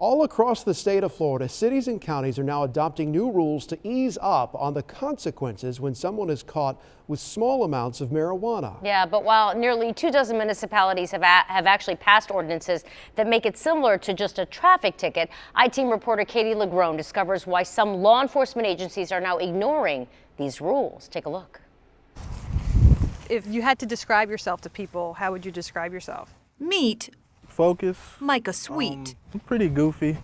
All across the state of Florida, cities and counties are now adopting new rules to ease up on the consequences when someone is caught with small amounts of marijuana. Yeah, but while nearly 24 municipalities have actually passed ordinances that make it similar to just a traffic ticket, I-Team reporter Katie Legrone discovers why some law enforcement agencies are now ignoring these rules. Take a look. If you had to describe yourself to people, how would you describe yourself? Meet Focus. Micah Sweet. I'm pretty goofy.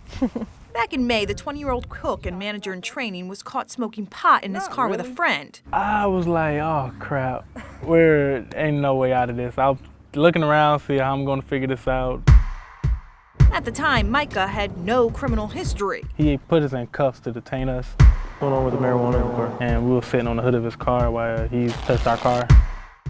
Back in May, the 20-year-old cook and manager in training was caught smoking pot in his car with a friend. I was like, oh crap, ain't no way out of this. I was looking around, see how I'm gonna figure this out. At the time, Micah had no criminal history. He put us in cuffs to detain us. Going on with the marijuana, and we were sitting on the hood of his car while he touched our car.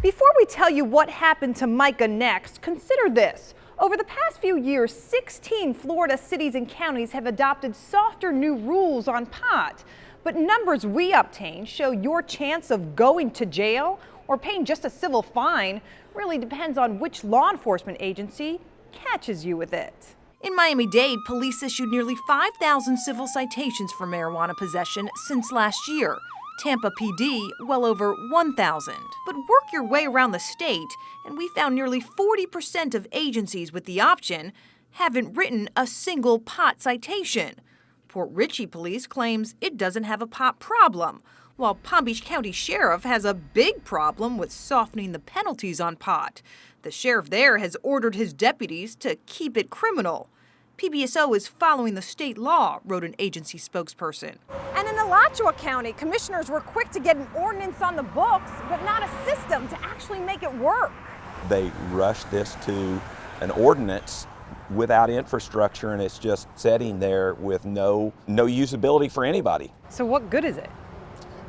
Before we tell you what happened to Micah next, consider this. Over the past few years, 16 Florida cities and counties have adopted softer new rules on pot. But numbers we obtained show your chance of going to jail or paying just a civil fine really depends on which law enforcement agency catches you with it. In Miami-Dade, police issued nearly 5,000 civil citations for marijuana possession since last year. Tampa PD, well over 1,000. But work your way around the state, and we found nearly 40% of agencies with the option haven't written a single pot citation. Port Richey Police claims it doesn't have a pot problem, while Palm Beach County Sheriff has a big problem with softening the penalties on pot. The sheriff there has ordered his deputies to keep it criminal. PBSO is following the state law, wrote an agency spokesperson. And in Alachua County, commissioners were quick to get an ordinance on the books, but not a system to actually make it work. They rushed this to an ordinance without infrastructure, and it's just sitting there with no usability for anybody. So what good is it?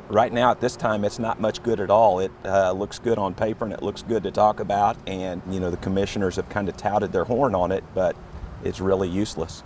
Right now, at this time, it's not much good at all. It looks good on paper and it looks good to talk about, and the commissioners have kind of touted their horn on it, but it's really useless.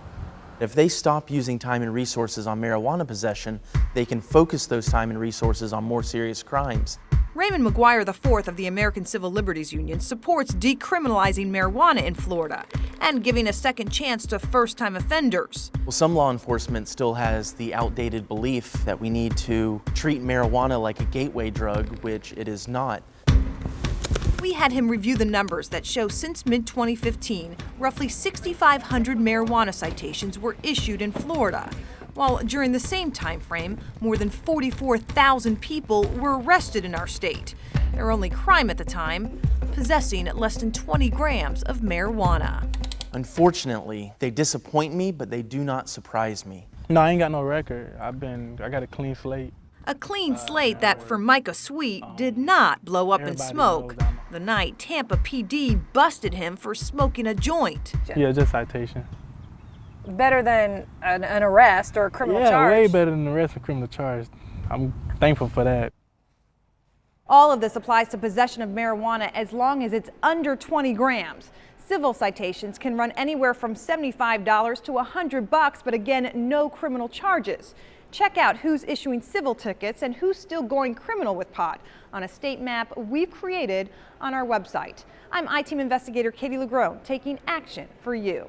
If they stop using time and resources on marijuana possession, they can focus those time and resources on more serious crimes. Raymond McGuire IV of the American Civil Liberties Union supports decriminalizing marijuana in Florida and giving a second chance to first-time offenders. Well, some law enforcement still has the outdated belief that we need to treat marijuana like a gateway drug, which it is not. We had him review the numbers that show since mid-2015, roughly 6,500 marijuana citations were issued in Florida, while during the same time frame, more than 44,000 people were arrested in our state. Their only crime at the time, possessing less than 20 grams of marijuana. Unfortunately, they disappoint me, but they do not surprise me. No, I ain't got no record. I got a clean slate. A clean slate that, for Micah Sweet, did not blow up in smoke the night Tampa PD busted him for smoking a joint. Yeah, just citation. Better than an arrest or a criminal charge. Yeah, way better than the rest of criminal charge. I'm thankful for that. All of this applies to possession of marijuana as long as it's under 20 grams. Civil citations can run anywhere from $75 to $100, but again, no criminal charges. Check out who's issuing civil tickets and who's still going criminal with pot on a state map we've created on our website. I'm I-Team investigator Katie Legrone, taking action for you.